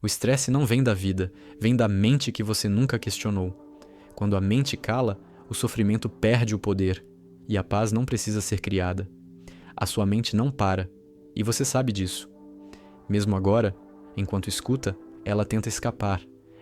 O estresse não vem da vida, vem da mente que você nunca questionou. Quando a mente cala, o sofrimento perde o poder e a paz não precisa ser criada. A sua mente não para, e você sabe disso. Mesmo agora, enquanto escuta, ela tenta escapar.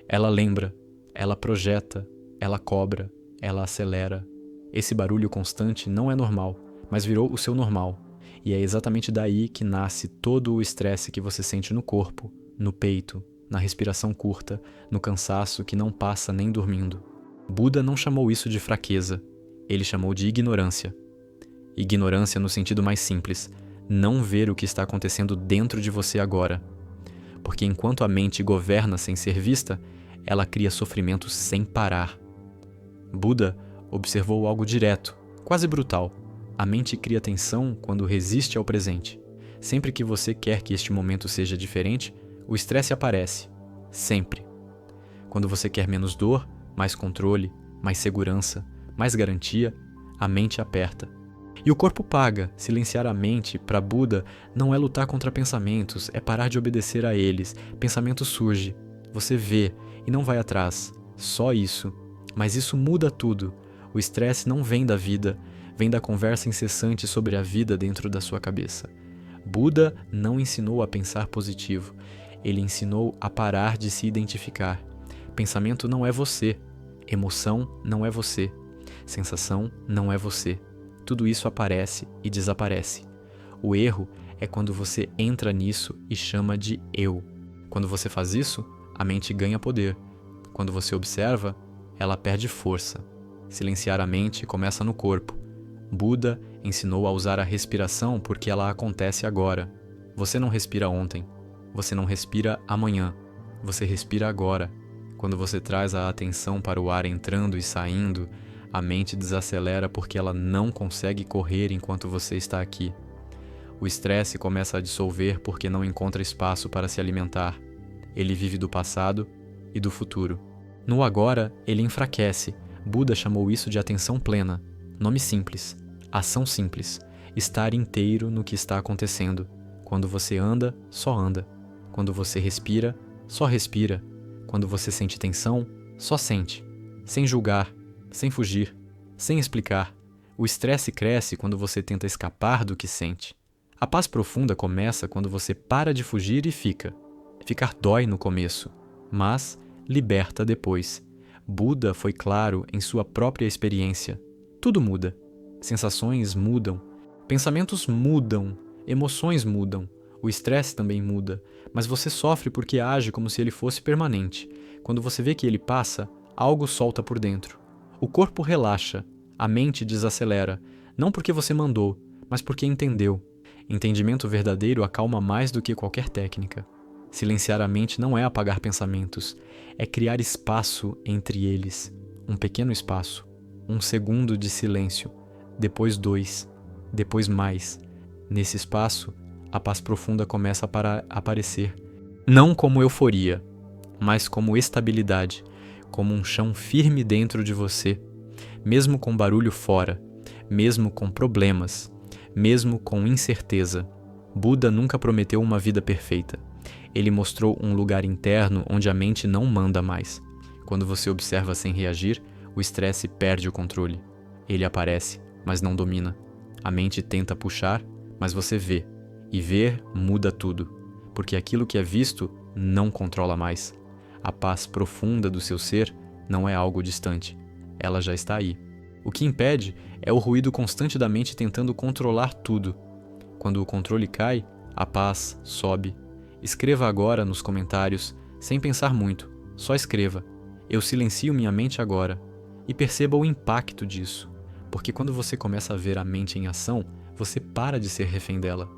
Ela lembra, ela projeta, ela cobra, ela acelera. Esse barulho constante não é normal, mas virou o seu normal. E é exatamente daí que nasce todo o estresse que você sente no corpo, no peito, na respiração curta, no cansaço que não passa nem dormindo. Buda não chamou isso de fraqueza, ele chamou de ignorância. Ignorância no sentido mais simples, não ver o que está acontecendo dentro de você agora. Porque enquanto a mente governa sem ser vista, ela cria sofrimento sem parar. Buda observou algo direto, quase brutal. A mente cria tensão quando resiste ao presente. Sempre que você quer que este momento seja diferente, o estresse aparece. Sempre. Quando você quer menos dor, mais controle, mais segurança, mais garantia, a mente aperta. E o corpo paga. Silenciar a mente, para Buda, não é lutar contra pensamentos, é parar de obedecer a eles. Pensamento surge, você vê e não vai atrás. Só isso. Mas isso muda tudo. O estresse não vem da vida, vem da conversa incessante sobre a vida dentro da sua cabeça. Buda não ensinou a pensar positivo. Ele ensinou a parar de se identificar. Pensamento não é você. Emoção não é você. Sensação não é você. Tudo isso aparece e desaparece. O erro é quando você entra nisso e chama de eu. Quando você faz isso, a mente ganha poder. Quando você observa, ela perde força. Silenciar a mente começa no corpo. Buda ensinou a usar a respiração porque ela acontece agora. Você não respira ontem. Você não respira amanhã. Você respira agora. Quando você traz a atenção para o ar entrando e saindo, a mente desacelera porque ela não consegue correr enquanto você está aqui. O estresse começa a dissolver porque não encontra espaço para se alimentar. Ele vive do passado e do futuro. No agora, ele enfraquece. Buda chamou isso de atenção plena. Nome simples. Ação simples. Estar inteiro no que está acontecendo. Quando você anda, só anda. Quando você respira, só respira. Quando você sente tensão, só sente. Sem julgar, sem fugir, sem explicar. O estresse cresce quando você tenta escapar do que sente. A paz profunda começa quando você para de fugir e fica. Ficar dói no começo, mas liberta depois. Buda foi claro em sua própria experiência. Tudo muda. Sensações mudam. Pensamentos mudam. Emoções mudam. O estresse também muda, mas você sofre porque age como se ele fosse permanente. Quando você vê que ele passa, algo solta por dentro. O corpo relaxa, a mente desacelera, não porque você mandou, mas porque entendeu. Entendimento verdadeiro acalma mais do que qualquer técnica. Silenciar a mente não é apagar pensamentos, é criar espaço entre eles. Um pequeno espaço, 1 segundo de silêncio, depois 2, depois mais. Nesse espaço, a paz profunda começa a aparecer. Não como euforia, mas como estabilidade, como um chão firme dentro de você, mesmo com barulho fora, mesmo com problemas, mesmo com incerteza. Buda nunca prometeu uma vida perfeita. Ele mostrou um lugar interno onde a mente não manda mais. Quando você observa sem reagir, o estresse perde o controle. Ele aparece, mas não domina. A mente tenta puxar, mas você vê. E ver muda tudo, porque aquilo que é visto não controla mais. A paz profunda do seu ser não é algo distante, ela já está aí. O que impede é o ruído constante da mente tentando controlar tudo. Quando o controle cai, a paz sobe. Escreva agora nos comentários, sem pensar muito, só escreva. Eu silencio minha mente agora. E perceba o impacto disso, porque quando você começa a ver a mente em ação, você para de ser refém dela.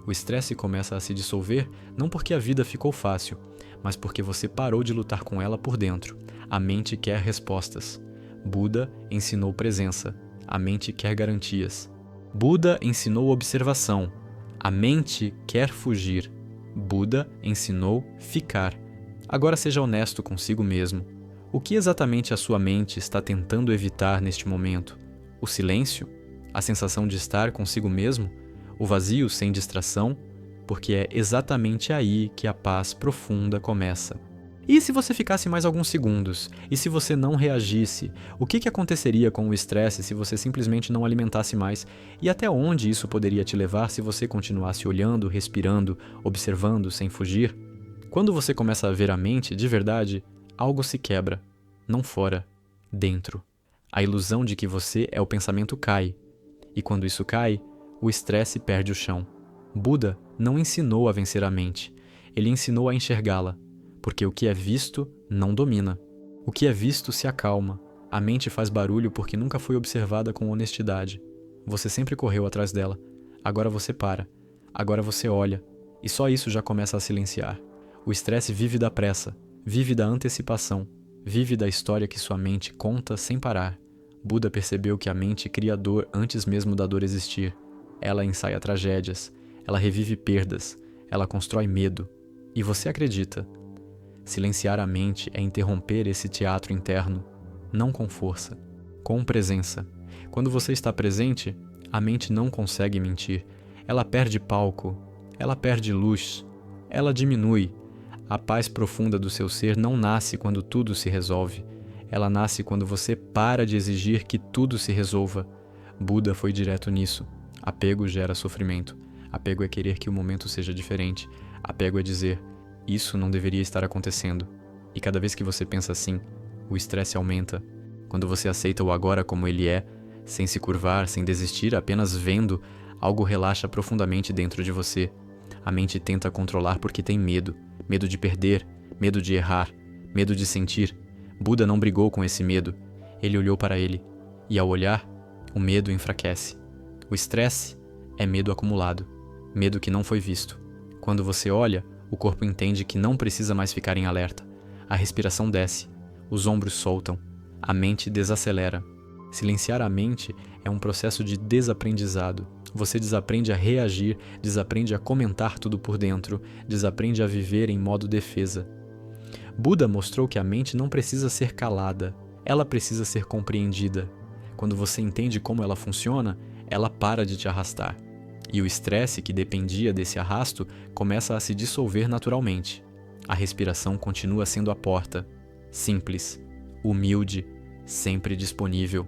O estresse começa a se dissolver não porque a vida ficou fácil, mas porque você parou de lutar com ela por dentro. A mente quer respostas. Buda ensinou presença. A mente quer garantias. Buda ensinou observação. A mente quer fugir. Buda ensinou ficar. Agora seja honesto consigo mesmo. O que exatamente a sua mente está tentando evitar neste momento? O silêncio? A sensação de estar consigo mesmo? O vazio sem distração? porque é exatamente aí que a paz profunda começa. E se você ficasse mais alguns segundos? E se você não reagisse? O que aconteceria com o estresse se você simplesmente não alimentasse mais? E até onde isso poderia te levar se você continuasse olhando, respirando, observando, sem fugir? Quando você começa a ver a mente, de verdade, algo se quebra. Não fora, dentro. A ilusão de que você é o pensamento cai. E quando isso cai, o estresse perde o chão. Buda não ensinou a vencer a mente. Ele ensinou a enxergá-la. Porque o que é visto não domina. O que é visto se acalma. A mente faz barulho porque nunca foi observada com honestidade. Você sempre correu atrás dela. Agora você para. Agora você olha. E só isso já começa a silenciar. O estresse vive da pressa, vive da antecipação, vive da história que sua mente conta sem parar. Buda percebeu que a mente cria dor antes mesmo da dor existir. Ela ensaia tragédias, ela revive perdas, ela constrói medo. E você acredita? Silenciar a mente é interromper esse teatro interno, não com força, com presença. Quando você está presente, a mente não consegue mentir. Ela perde palco, ela perde luz, ela diminui. A paz profunda do seu ser não nasce quando tudo se resolve. Ela nasce quando você para de exigir que tudo se resolva. Buda foi direto nisso. Apego gera sofrimento. Apego é querer que o momento seja diferente. Apego é dizer: isso não deveria estar acontecendo. E cada vez que você pensa assim, o estresse aumenta. Quando você aceita o agora como ele é, sem se curvar, sem desistir, apenas vendo, algo relaxa profundamente dentro de você. A mente tenta controlar porque tem medo. Medo de perder, medo de errar, medo de sentir. Buda não brigou com esse medo. Ele olhou para ele. E ao olhar, o medo enfraquece. O estresse é medo acumulado. Medo que não foi visto. Quando você olha, o corpo entende que não precisa mais ficar em alerta. A respiração desce, os ombros soltam, a mente desacelera. Silenciar a mente é um processo de desaprendizado. Você desaprende a reagir, desaprende a comentar tudo por dentro, desaprende a viver em modo defesa. Buda mostrou que a mente não precisa ser calada, ela precisa ser compreendida. Quando você entende como ela funciona, ela para de te arrastar. E o estresse que dependia desse arrasto começa a se dissolver naturalmente. A respiração continua sendo a porta, simples, humilde, sempre disponível.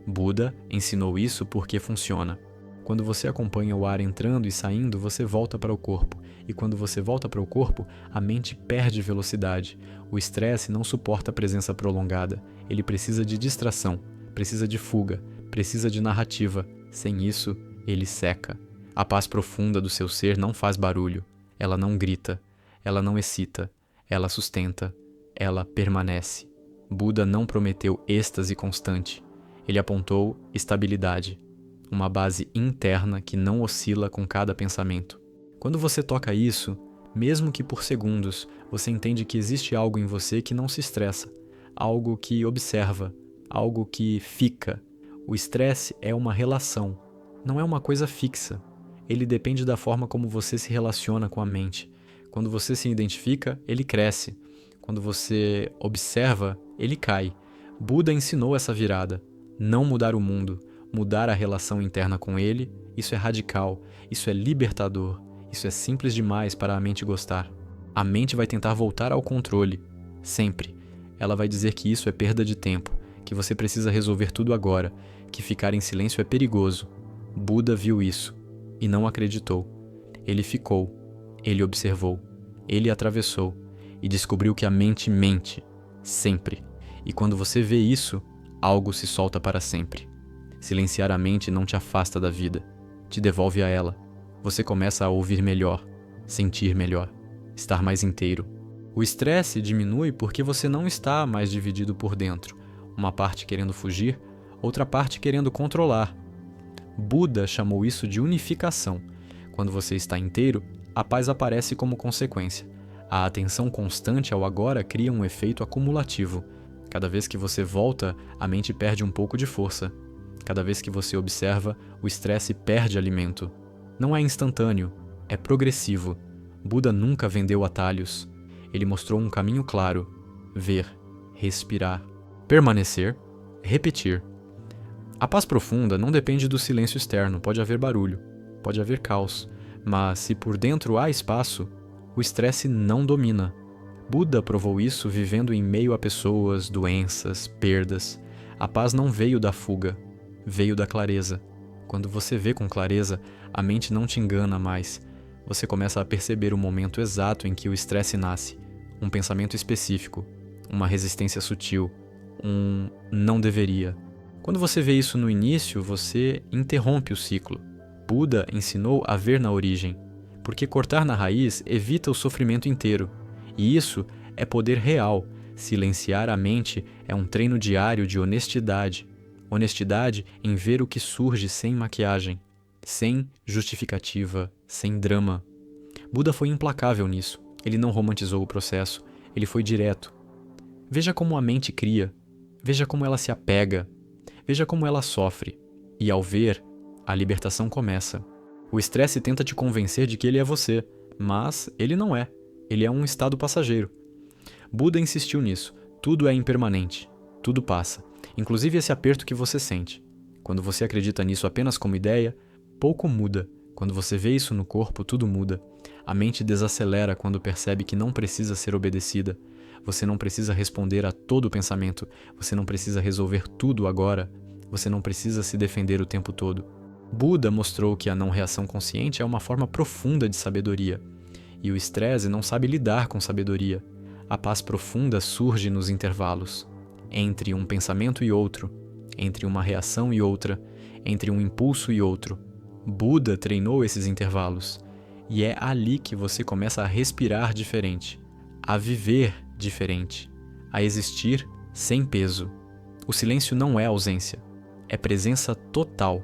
Buda ensinou isso porque funciona. Quando você acompanha o ar entrando e saindo, você volta para o corpo. E quando você volta para o corpo, a mente perde velocidade. O estresse não suporta a presença prolongada. Ele precisa de distração, precisa de fuga, precisa de narrativa. Sem isso, ele seca. A paz profunda do seu ser não faz barulho. Ela não grita. Ela não excita. Ela sustenta. Ela permanece. Buda não prometeu êxtase constante. Ele apontou estabilidade. Uma base interna que não oscila com cada pensamento. Quando você toca isso, mesmo que por segundos, você entende que existe algo em você que não se estressa. Algo que observa. Algo que fica. O estresse é uma relação. Não é uma coisa fixa. Ele depende da forma como você se relaciona com a mente. Quando você se identifica, ele cresce. Quando você observa, ele cai. Buda ensinou essa virada. Não mudar o mundo, mudar a relação interna com ele, isso é radical, isso é libertador, isso é simples demais para a mente gostar. A mente vai tentar voltar ao controle, sempre. Ela vai dizer que isso é perda de tempo, que você precisa resolver tudo agora, que ficar em silêncio é perigoso. Buda viu isso e não acreditou. Ele ficou, ele observou, ele atravessou e descobriu que a mente mente, sempre. E quando você vê isso, algo se solta para sempre. Silenciar a mente não te afasta da vida, te devolve a ela. Você começa a ouvir melhor, sentir melhor, estar mais inteiro. O estresse diminui porque você não está mais dividido por dentro, uma parte querendo fugir, outra parte querendo controlar. Buda chamou isso de unificação. Quando você está inteiro, a paz aparece como consequência. A atenção constante ao agora cria um efeito acumulativo. Cada vez que você volta, a mente perde um pouco de força. Cada vez que você observa, o estresse perde alimento. Não é instantâneo, é progressivo. Buda nunca vendeu atalhos. Ele mostrou um caminho claro: ver, respirar, permanecer, repetir. A paz profunda não depende do silêncio externo, pode haver barulho, pode haver caos, Mas se por dentro há espaço, o estresse não domina. Buda provou isso vivendo em meio a pessoas, doenças, perdas. A paz não veio da fuga, veio da clareza. Quando você vê com clareza, a mente não te engana mais. Você começa a perceber o momento exato em que o estresse nasce. Um pensamento específico, uma resistência sutil, um não deveria. Quando você vê isso no início, você interrompe o ciclo. Buda ensinou a ver na origem, porque cortar na raiz evita o sofrimento inteiro. E isso é poder real. Silenciar a mente é um treino diário de honestidade. Honestidade em ver o que surge sem maquiagem, sem justificativa, sem drama. Buda foi implacável nisso. Ele não romantizou o processo, ele foi direto. Veja como a mente cria, veja como ela se apega, veja como ela sofre. E ao ver, a libertação começa. O estresse tenta te convencer de que ele é você, mas ele não é. Ele é um estado passageiro. Buda insistiu nisso. Tudo é impermanente. Tudo passa. Inclusive esse aperto que você sente. Quando você acredita nisso apenas como ideia, pouco muda. Quando você vê isso no corpo, tudo muda. A mente desacelera quando percebe que não precisa ser obedecida. Você não precisa responder a todo o pensamento. Você não precisa resolver tudo agora. Você não precisa se defender o tempo todo. Buda mostrou que a não reação consciente é uma forma profunda de sabedoria. E o estresse não sabe lidar com sabedoria. A paz profunda surge nos intervalos. Entre um pensamento e outro. Entre uma reação e outra. Entre um impulso e outro. Buda treinou esses intervalos. E é ali que você começa a respirar diferente. A viver diferente. A existir sem peso. O silêncio não é ausência. É presença total.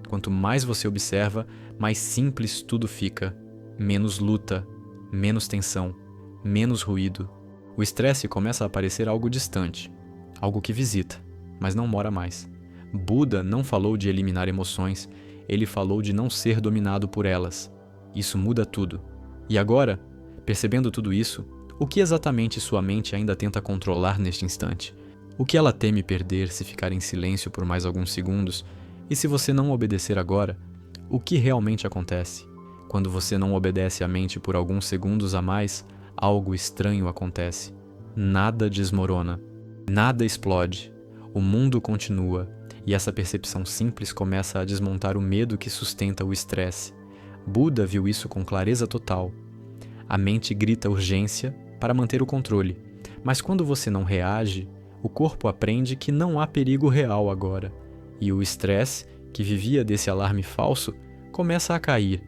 Quanto mais você observa, mais simples tudo fica. Menos luta, menos tensão, menos ruído. O estresse começa a parecer algo distante, algo que visita, mas não mora mais. Buda não falou de eliminar emoções, ele falou de não ser dominado por elas. Isso muda tudo. E agora, percebendo tudo isso, o que exatamente sua mente ainda tenta controlar neste instante? O que ela teme perder se ficar em silêncio por mais alguns segundos? E se você não obedecer agora, o que realmente acontece? Quando você não obedece à mente por alguns segundos a mais, algo estranho acontece. Nada desmorona, nada explode, o mundo continua, e essa percepção simples começa a desmontar o medo que sustenta o estresse. Buda viu isso com clareza total. A mente grita urgência para manter o controle, mas quando você não reage, o corpo aprende que não há perigo real agora, e o estresse, que vivia desse alarme falso, começa a cair.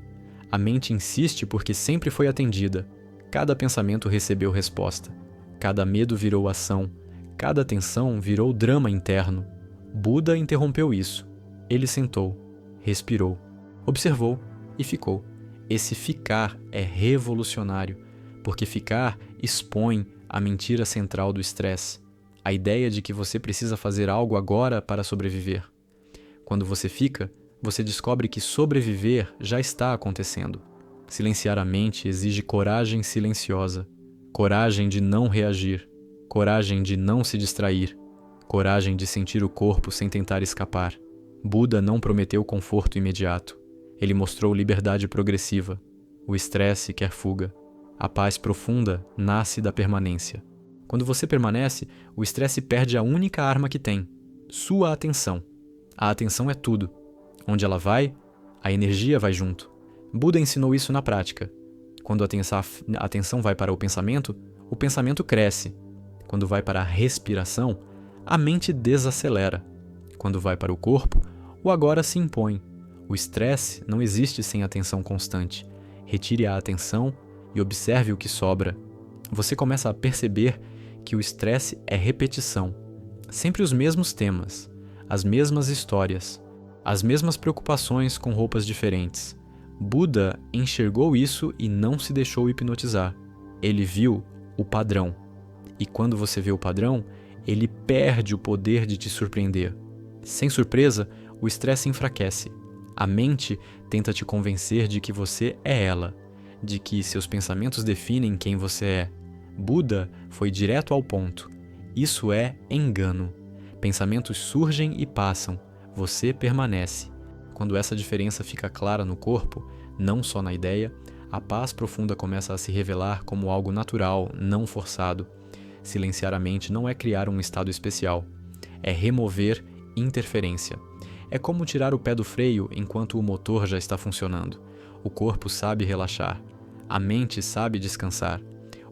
A mente insiste porque sempre foi atendida. Cada pensamento recebeu resposta. Cada medo virou ação. Cada tensão virou drama interno. Buda interrompeu isso. Ele sentou, respirou, observou e ficou. Esse ficar é revolucionário, porque ficar expõe a mentira central do estresse, a ideia de que você precisa fazer algo agora para sobreviver. Quando você fica, você descobre que sobreviver já está acontecendo. Silenciar a mente exige coragem silenciosa, coragem de não reagir, coragem de não se distrair, coragem de sentir o corpo sem tentar escapar. Buda não prometeu conforto imediato. Ele mostrou liberdade progressiva. O estresse quer fuga. A paz profunda nasce da permanência. Quando você permanece, o estresse perde a única arma que tem: sua atenção. A atenção é tudo. Onde ela vai, a energia vai junto. Buda ensinou isso na prática. Quando a atenção vai para o pensamento cresce. Quando vai para a respiração, a mente desacelera. Quando vai para o corpo, o agora se impõe. O estresse não existe sem atenção constante. Retire a atenção e observe o que sobra. Você começa a perceber que o estresse é repetição. Sempre os mesmos temas, as mesmas histórias, as mesmas preocupações com roupas diferentes. Buda enxergou isso e não se deixou hipnotizar. Ele viu o padrão. E quando você vê o padrão, ele perde o poder de te surpreender. Sem surpresa, o estresse enfraquece. A mente tenta te convencer de que você é ela, de que seus pensamentos definem quem você é. Buda foi direto ao ponto. Isso é engano. Pensamentos surgem e passam. Você permanece. Quando essa diferença fica clara no corpo, não só na ideia, a paz profunda começa a se revelar como algo natural, não forçado. Silenciar a mente não é criar um estado especial, é remover interferência. É como tirar o pé do freio enquanto o motor já está funcionando. O corpo sabe relaxar, a mente sabe descansar.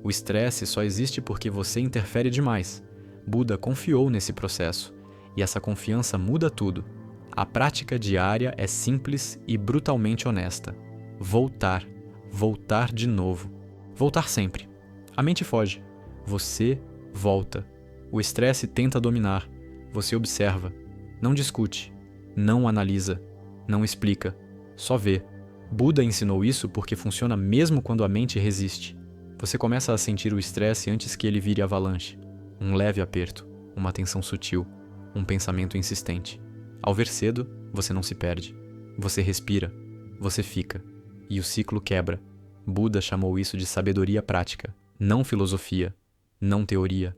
O estresse só existe porque você interfere demais. Buda confiou nesse processo, e essa confiança muda tudo. A prática diária é simples e brutalmente honesta. Voltar, voltar de novo. Voltar sempre. A mente foge. Você volta. O estresse tenta dominar. Você observa. Não discute. Não analisa. Não explica. Só vê. Buda ensinou isso porque funciona mesmo quando a mente resiste. Você começa a sentir o estresse antes que ele vire avalanche. Um leve aperto. Uma tensão sutil. Um pensamento insistente. Ao ver cedo, você não se perde. Você respira. Você fica. E o ciclo quebra. Buda chamou isso de sabedoria prática. Não filosofia. Não teoria.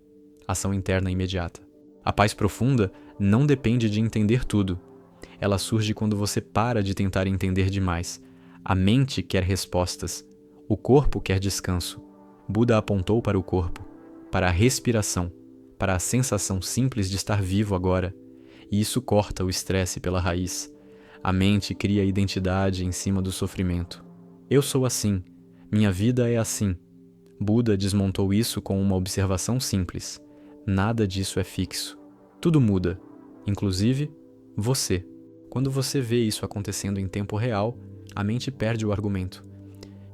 Ação interna imediata. A paz profunda não depende de entender tudo. Ela surge quando você para de tentar entender demais. A mente quer respostas. O corpo quer descanso. Buda apontou para o corpo, para a respiração, para a sensação simples de estar vivo agora. E isso corta o estresse pela raiz. A mente cria identidade em cima do sofrimento. Eu sou assim. Minha vida é assim. Buda desmontou isso com uma observação simples. Nada disso é fixo. Tudo muda, inclusive você. Quando você vê isso acontecendo em tempo real, a mente perde o argumento.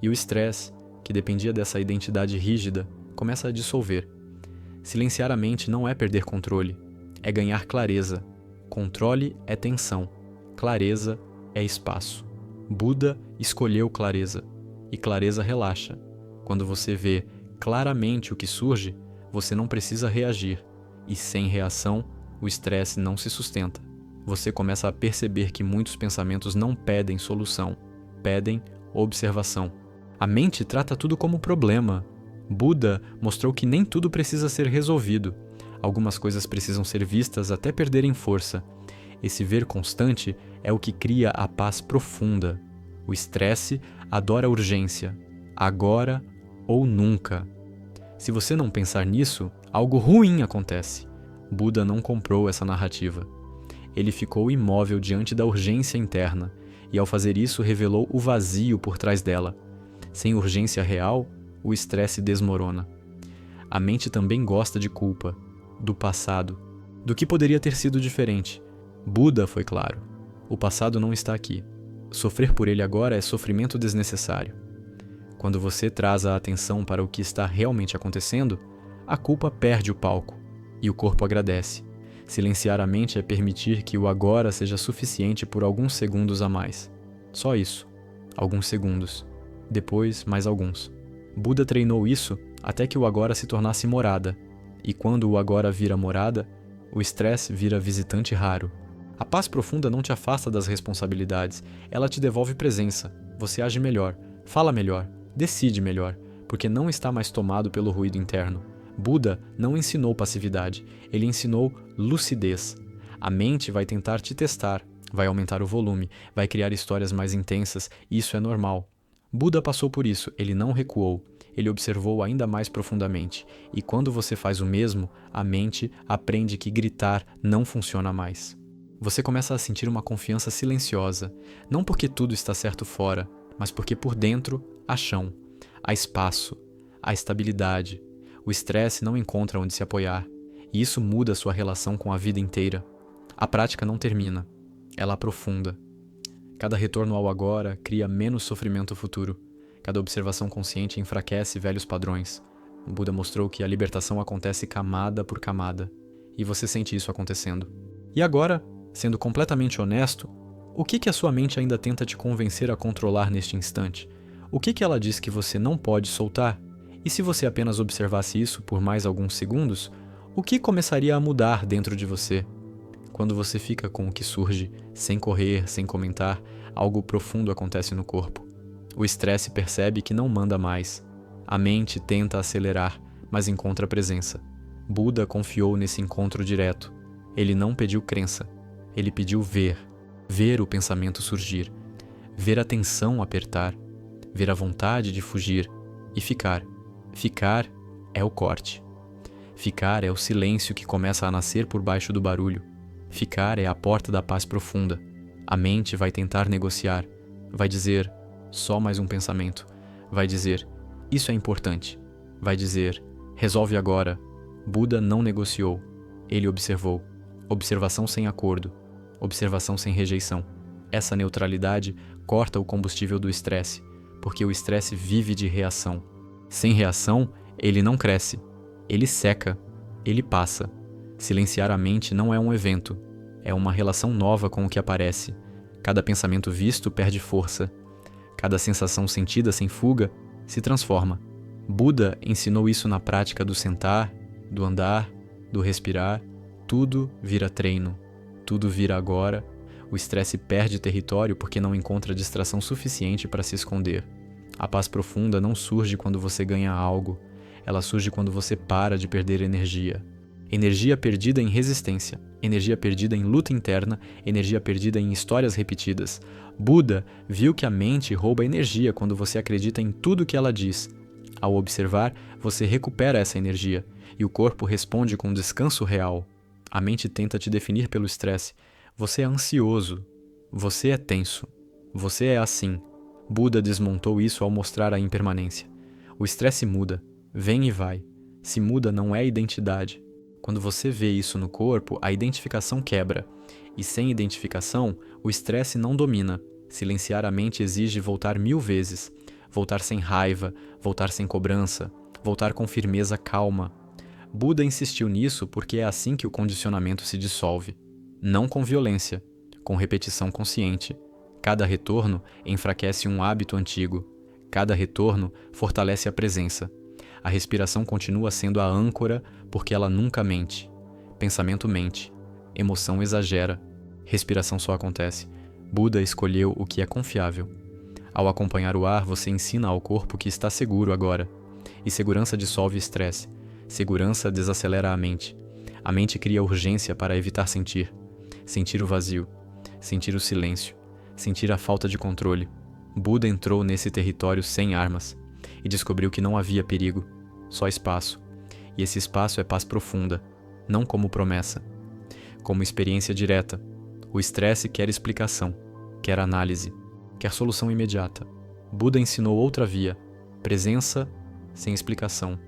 E o estresse, que dependia dessa identidade rígida, começa a dissolver. Silenciar a mente não é perder controle, é ganhar clareza. Controle é tensão, clareza é espaço. Buda escolheu clareza, e clareza relaxa. Quando você vê claramente o que surge, você não precisa reagir, e sem reação, o estresse não se sustenta. Você começa a perceber que muitos pensamentos não pedem solução, pedem observação. A mente trata tudo como problema. Buda mostrou que nem tudo precisa ser resolvido. Algumas coisas precisam ser vistas até perderem força. Esse ver constante é o que cria a paz profunda. O estresse adora a urgência, agora ou nunca. Se você não pensar nisso, algo ruim acontece. Buda não comprou essa narrativa. Ele ficou imóvel diante da urgência interna, e ao fazer isso revelou o vazio por trás dela. Sem urgência real, o estresse desmorona. A mente também gosta de culpa, do passado, do que poderia ter sido diferente. Buda foi claro. O passado não está aqui. Sofrer por ele agora é sofrimento desnecessário. Quando você traz a atenção para o que está realmente acontecendo, a culpa perde o palco, e o corpo agradece. Silenciar a mente é permitir que o agora seja suficiente por alguns segundos a mais. Só isso. Alguns segundos. Depois, mais alguns. Buda treinou isso até que o agora se tornasse morada. E quando o agora vira morada, o estresse vira visitante raro. A paz profunda não te afasta das responsabilidades, ela te devolve presença. Você age melhor, fala melhor, decide melhor, porque não está mais tomado pelo ruído interno. Buda não ensinou passividade, ele ensinou lucidez. A mente vai tentar te testar, vai aumentar o volume, vai criar histórias mais intensas, e isso é normal. Buda passou por isso, ele não recuou, ele observou ainda mais profundamente. E quando você faz o mesmo, a mente aprende que gritar não funciona mais. Você começa a sentir uma confiança silenciosa, não porque tudo está certo fora, mas porque por dentro há chão, há espaço, há estabilidade. O estresse não encontra onde se apoiar, e isso muda sua relação com a vida inteira. A prática não termina, ela aprofunda. Cada retorno ao agora cria menos sofrimento futuro. Cada observação consciente enfraquece velhos padrões. O Buda mostrou que a libertação acontece camada por camada, e você sente isso acontecendo. E agora, sendo completamente honesto, o que a sua mente ainda tenta te convencer a controlar neste instante? O que ela diz que você não pode soltar? E se você apenas observasse isso por mais alguns segundos, o que começaria a mudar dentro de você? Quando você fica com o que surge, sem correr, sem comentar, algo profundo acontece no corpo. O estresse percebe que não manda mais. A mente tenta acelerar, mas encontra presença. Buda confiou nesse encontro direto. Ele não pediu crença. Ele pediu ver. Ver o pensamento surgir. ver a tensão apertar, ver a vontade de fugir e ficar. Ficar é o corte. Ficar é o silêncio que começa a nascer por baixo do barulho. Ficar é a porta da paz profunda. A mente vai tentar negociar, vai dizer, só mais um pensamento. Vai dizer, isso é importante. Vai dizer, resolve agora. Buda não negociou. Ele observou. Observação sem acordo. Observação sem rejeição. Essa neutralidade corta o combustível do estresse, porque o estresse vive de reação. Sem reação, ele não cresce. Ele seca. Ele passa. Silenciar a mente não é um evento. É uma relação nova com o que aparece. Cada pensamento visto perde força. Cada sensação sentida sem fuga se transforma. Buda ensinou isso na prática do sentar, do andar, do respirar. Tudo vira treino. Tudo vira agora. O estresse perde território porque não encontra distração suficiente para se esconder. A paz profunda não surge quando você ganha algo. Ela surge quando você para de perder energia. Energia perdida em resistência, energia perdida em luta interna, energia perdida em histórias repetidas. Buda viu que a mente rouba energia quando você acredita em tudo que ela diz. Ao observar, você recupera essa energia e o corpo responde com descanso real. A mente tenta te definir pelo estresse. Você é ansioso. Você é tenso. Você é assim. Buda desmontou isso ao mostrar a impermanência. O estresse muda, vem e vai. Se muda não é identidade. Quando você vê isso no corpo, a identificação quebra. E sem identificação, o estresse não domina. Silenciar a mente exige voltar 1000 vezes. Voltar sem raiva, voltar sem cobrança, voltar com firmeza calma. Buda insistiu nisso porque é assim que o condicionamento se dissolve. Não com violência, com repetição consciente. Cada retorno enfraquece um hábito antigo. Cada retorno fortalece a presença. A respiração continua sendo a âncora porque ela nunca mente. Pensamento mente. Emoção exagera. Respiração só acontece. Buda escolheu o que é confiável. Ao acompanhar o ar, você ensina ao corpo que está seguro agora. E segurança dissolve estresse. Segurança desacelera a mente. A mente cria urgência para evitar sentir. Sentir o vazio. Sentir o silêncio. Sentir a falta de controle. Buda entrou nesse território sem armas e descobriu que não havia perigo, só espaço. E esse espaço é paz profunda, não como promessa, como experiência direta. O estresse quer explicação, quer análise, quer solução imediata. Buda ensinou outra via, presença sem explicação.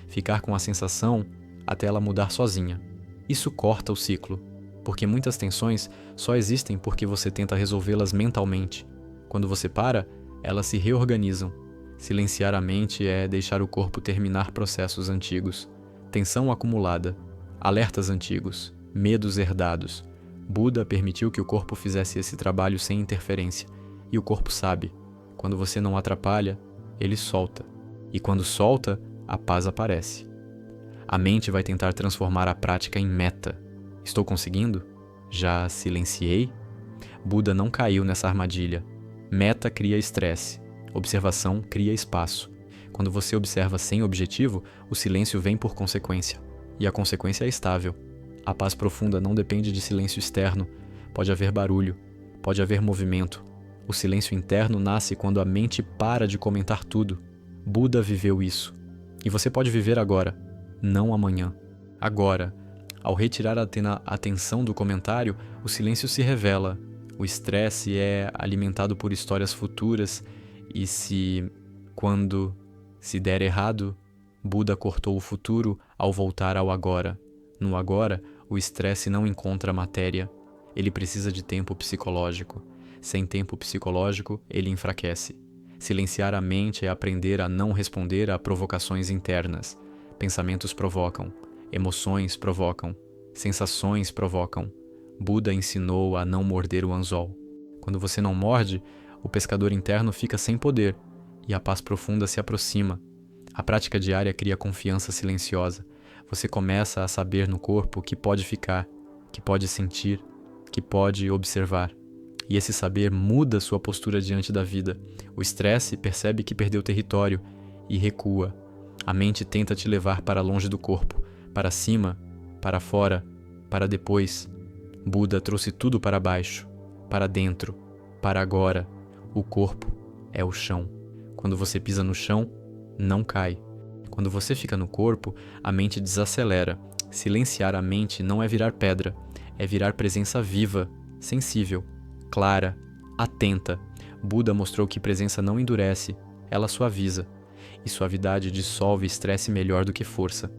Ficar com a sensação até ela mudar sozinha. Isso corta o ciclo, porque muitas tensões só existem porque você tenta resolvê-las mentalmente. Quando você para, elas se reorganizam. Silenciar a mente é deixar o corpo terminar processos antigos. Tensão acumulada, alertas antigos, medos herdados. Buda permitiu que o corpo fizesse esse trabalho sem interferência. E o corpo sabe. Quando você não atrapalha, ele solta. E quando solta, a paz aparece. A mente vai tentar transformar a prática em meta. Estou conseguindo? Já silenciei? Buda não caiu nessa armadilha. Meta cria estresse. Observação cria espaço. Quando você observa sem objetivo, o silêncio vem por consequência. E a consequência é estável. A paz profunda não depende de silêncio externo. Pode haver barulho, pode haver movimento. O silêncio interno nasce quando a mente para de comentar tudo. Buda viveu isso. E você pode viver agora, não amanhã. Agora, ao retirar a atenção do comentário, o silêncio se revela. O estresse é alimentado por histórias futuras e quando se der errado, Buda cortou o futuro ao voltar ao agora. No agora, o estresse não encontra matéria. Ele precisa de tempo psicológico. Sem tempo psicológico, ele enfraquece. Silenciar a mente é aprender a não responder a provocações internas. Pensamentos provocam, emoções provocam, sensações provocam. Buda ensinou a não morder o anzol. Quando você não morde, o pescador interno fica sem poder e a paz profunda se aproxima. A prática diária cria confiança silenciosa. Você começa a saber no corpo que pode ficar, que pode sentir, que pode observar. E esse saber muda sua postura diante da vida. O estresse percebe que perdeu território e recua. A mente tenta te levar para longe do corpo, para cima, para fora, para depois. Buda trouxe tudo para baixo, para dentro, para agora. O corpo é o chão. Quando você pisa no chão, não cai. Quando você fica no corpo, a mente desacelera. Silenciar a mente não é virar pedra, é virar presença viva, sensível, clara, atenta. Buda mostrou que presença não endurece, ela suaviza. E suavidade dissolve estresse melhor do que força.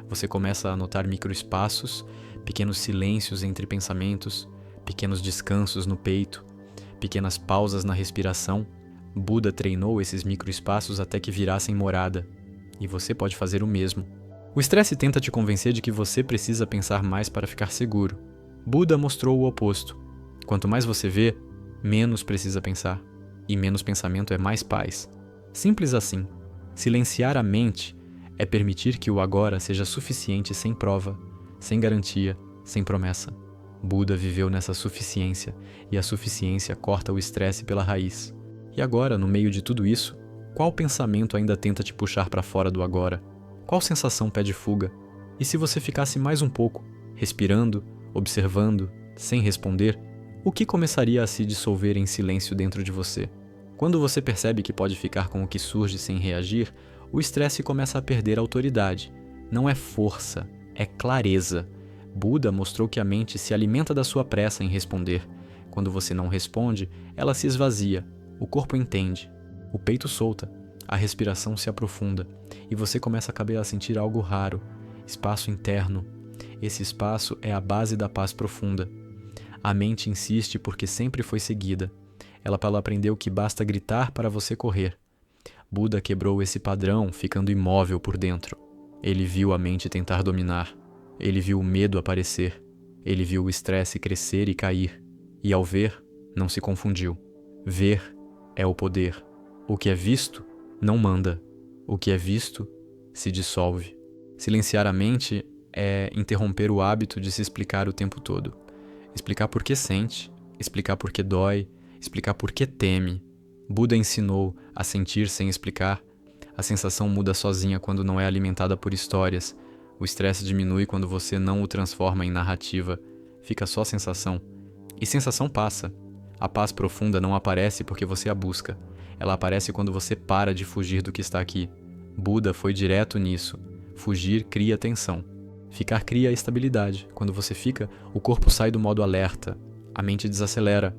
Você começa a notar microespaços, pequenos silêncios entre pensamentos, pequenos descansos no peito, pequenas pausas na respiração. Buda treinou esses microespaços até que virassem morada. E você pode fazer o mesmo. O estresse tenta te convencer de que você precisa pensar mais para ficar seguro. Buda mostrou o oposto. Quanto mais você vê, menos precisa pensar. E menos pensamento é mais paz. Simples assim. Silenciar a mente é permitir que o agora seja suficiente sem prova, sem garantia, sem promessa. Buda viveu nessa suficiência, e a suficiência corta o estresse pela raiz. E agora, no meio de tudo isso, qual pensamento ainda tenta te puxar para fora do agora? Qual sensação pede fuga? E se você ficasse mais um pouco, respirando, observando, sem responder, o que começaria a se dissolver em silêncio dentro de você? Quando você percebe que pode ficar com o que surge sem reagir, o estresse começa a perder autoridade. Não é força, é clareza. Buda mostrou que a mente se alimenta da sua pressa em responder. Quando você não responde, ela se esvazia, o corpo entende, o peito solta, a respiração se aprofunda e você começa a sentir algo raro, espaço interno. Esse espaço é a base da paz profunda. A mente insiste porque sempre foi seguida. Ela aprendeu que basta gritar para você correr. Buda quebrou esse padrão, ficando imóvel por dentro. Ele viu a mente tentar dominar. Ele viu o medo aparecer. Ele viu o estresse crescer e cair. E ao ver, não se confundiu. Ver é o poder. O que é visto não manda. O que é visto se dissolve. Silenciar a mente é interromper o hábito de se explicar o tempo todo. Explicar por que sente, explicar por que dói, explicar por que teme. Buda ensinou a sentir sem explicar. A sensação muda sozinha quando não é alimentada por histórias. O estresse diminui quando você não o transforma em narrativa. Fica só sensação. E sensação passa. A paz profunda não aparece porque você a busca. Ela aparece quando você para de fugir do que está aqui. Buda foi direto nisso. Fugir cria tensão. Ficar cria estabilidade. Quando você fica, o corpo sai do modo alerta. A mente desacelera.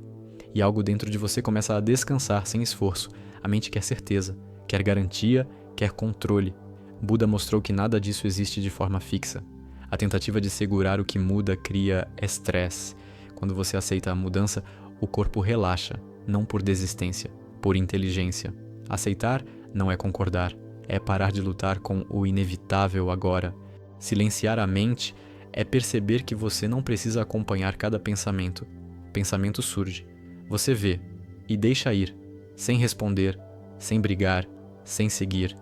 E algo dentro de você começa a descansar sem esforço. A mente quer certeza, quer garantia, quer controle. Buda mostrou que nada disso existe de forma fixa. A tentativa de segurar o que muda cria estresse. Quando você aceita a mudança, o corpo relaxa, não por desistência, por inteligência. Aceitar não é concordar, é parar de lutar com o inevitável agora. Silenciar a mente é perceber que você não precisa acompanhar cada pensamento. Pensamento surge. Você vê e deixa ir, sem responder, sem brigar, sem seguir.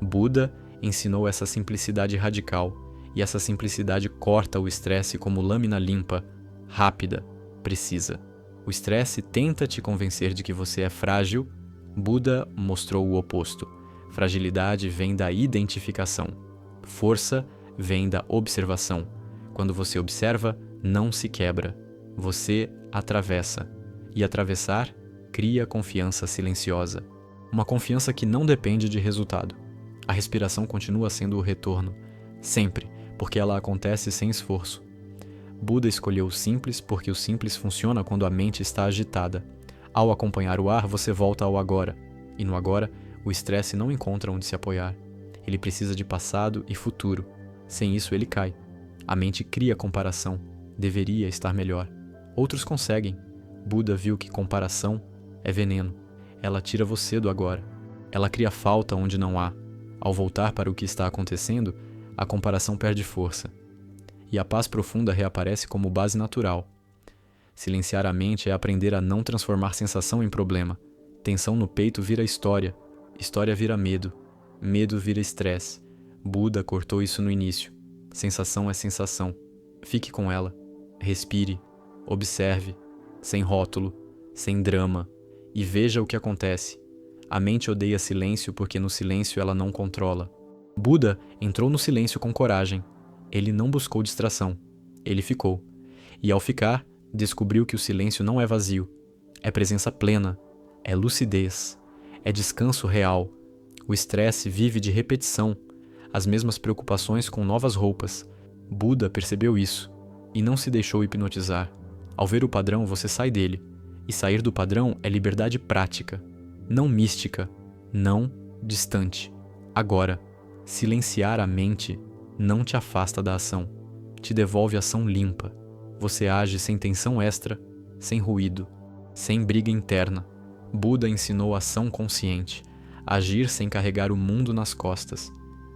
Buda ensinou essa simplicidade radical, e essa simplicidade corta o estresse como lâmina limpa, rápida, precisa. O estresse tenta te convencer de que você é frágil. Buda mostrou o oposto. Fragilidade vem da identificação. Força vem da observação. Quando você observa, não se quebra. Você atravessa. E atravessar cria confiança silenciosa. Uma confiança que não depende de resultado. A respiração continua sendo o retorno. Sempre, porque ela acontece sem esforço. Buda escolheu o simples porque o simples funciona quando a mente está agitada. Ao acompanhar o ar, você volta ao agora. E no agora, o estresse não encontra onde se apoiar. Ele precisa de passado e futuro. Sem isso, ele cai. A mente cria comparação. Deveria estar melhor. Outros conseguem. Buda viu que comparação é veneno. Ela tira você do agora. Ela cria falta onde não há. Ao voltar para o que está acontecendo, a comparação perde força. E a paz profunda reaparece como base natural. Silenciar a mente é aprender a não transformar sensação em problema. Tensão no peito vira história. História vira medo. Medo vira estresse. Buda cortou isso no início. Sensação é sensação. Fique com ela. Respire. Observe. Sem rótulo. Sem drama. E veja o que acontece. A mente odeia silêncio porque no silêncio ela não controla. Buda entrou no silêncio com coragem. Ele não buscou distração. Ele ficou. E ao ficar, descobriu que o silêncio não é vazio. É presença plena. é lucidez, é descanso real. O estresse vive de repetição, as mesmas preocupações com novas roupas. Buda percebeu isso e não se deixou hipnotizar. Ao ver o padrão, você sai dele. E sair do padrão é liberdade prática, não mística, não distante. Agora, silenciar a mente não te afasta da ação, te devolve ação limpa. Você age sem tensão extra, sem ruído, sem briga interna. Buda ensinou ação consciente, agir sem carregar o mundo nas costas.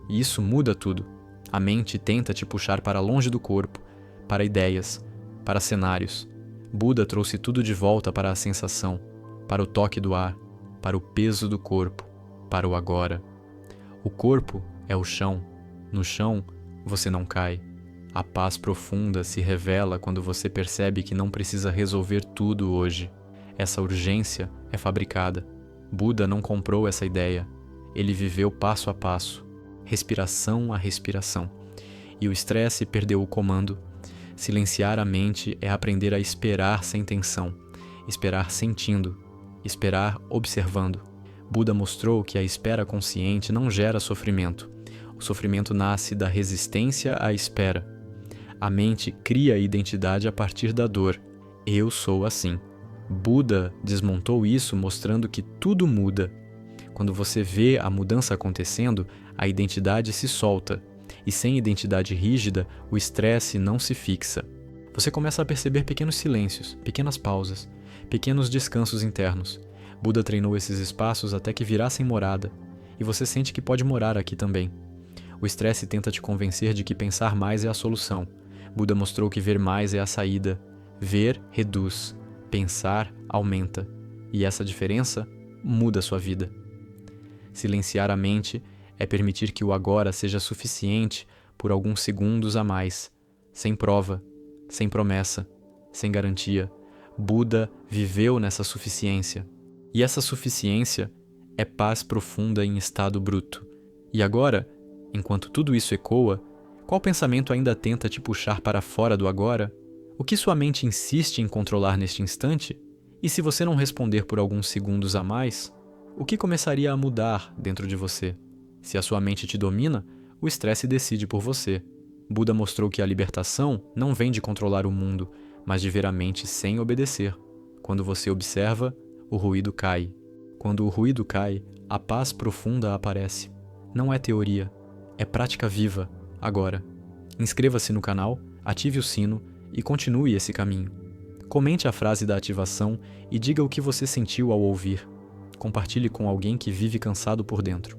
E isso muda tudo. A mente tenta te puxar para longe do corpo, para ideias, para cenários. Buda trouxe tudo de volta para a sensação, para o toque do ar, para o peso do corpo, para o agora. O corpo é o chão. No chão, você não cai. A paz profunda se revela quando você percebe que não precisa resolver tudo hoje. Essa urgência é fabricada. Buda não comprou essa ideia. Ele viveu passo a passo, respiração a respiração. E o estresse perdeu o comando. Silenciar a mente é aprender a esperar sem tensão, esperar sentindo, esperar observando. Buda mostrou que a espera consciente não gera sofrimento. O sofrimento nasce da resistência à espera. A mente cria a identidade a partir da dor. Eu sou assim. Buda desmontou isso mostrando que tudo muda. Quando você vê a mudança acontecendo, a identidade se solta. E sem identidade rígida, o estresse não se fixa. Você começa a perceber pequenos silêncios, pequenas pausas, pequenos descansos internos. Buda treinou esses espaços até que virassem morada. E você sente que pode morar aqui também. O estresse tenta te convencer de que pensar mais é a solução. Buda mostrou que ver mais é a saída. Ver reduz, pensar aumenta. E essa diferença muda a sua vida. Silenciar a mente é permitir que o agora seja suficiente por alguns segundos a mais, sem prova, sem promessa, sem garantia. Buda viveu nessa suficiência. E essa suficiência é paz profunda em estado bruto. E agora, enquanto tudo isso ecoa, qual pensamento ainda tenta te puxar para fora do agora? O que sua mente insiste em controlar neste instante? E se você não responder por alguns segundos a mais, o que começaria a mudar dentro de você? Se a sua mente te domina, o estresse decide por você. Buda mostrou que a libertação não vem de controlar o mundo, mas de ver a mente sem obedecer. Quando você observa, o ruído cai. Quando o ruído cai, a paz profunda aparece. Não é teoria, é prática viva, agora. Inscreva-se no canal, ative o sino e continue esse caminho. Comente a frase da ativação e diga o que você sentiu ao ouvir. Compartilhe com alguém que vive cansado por dentro.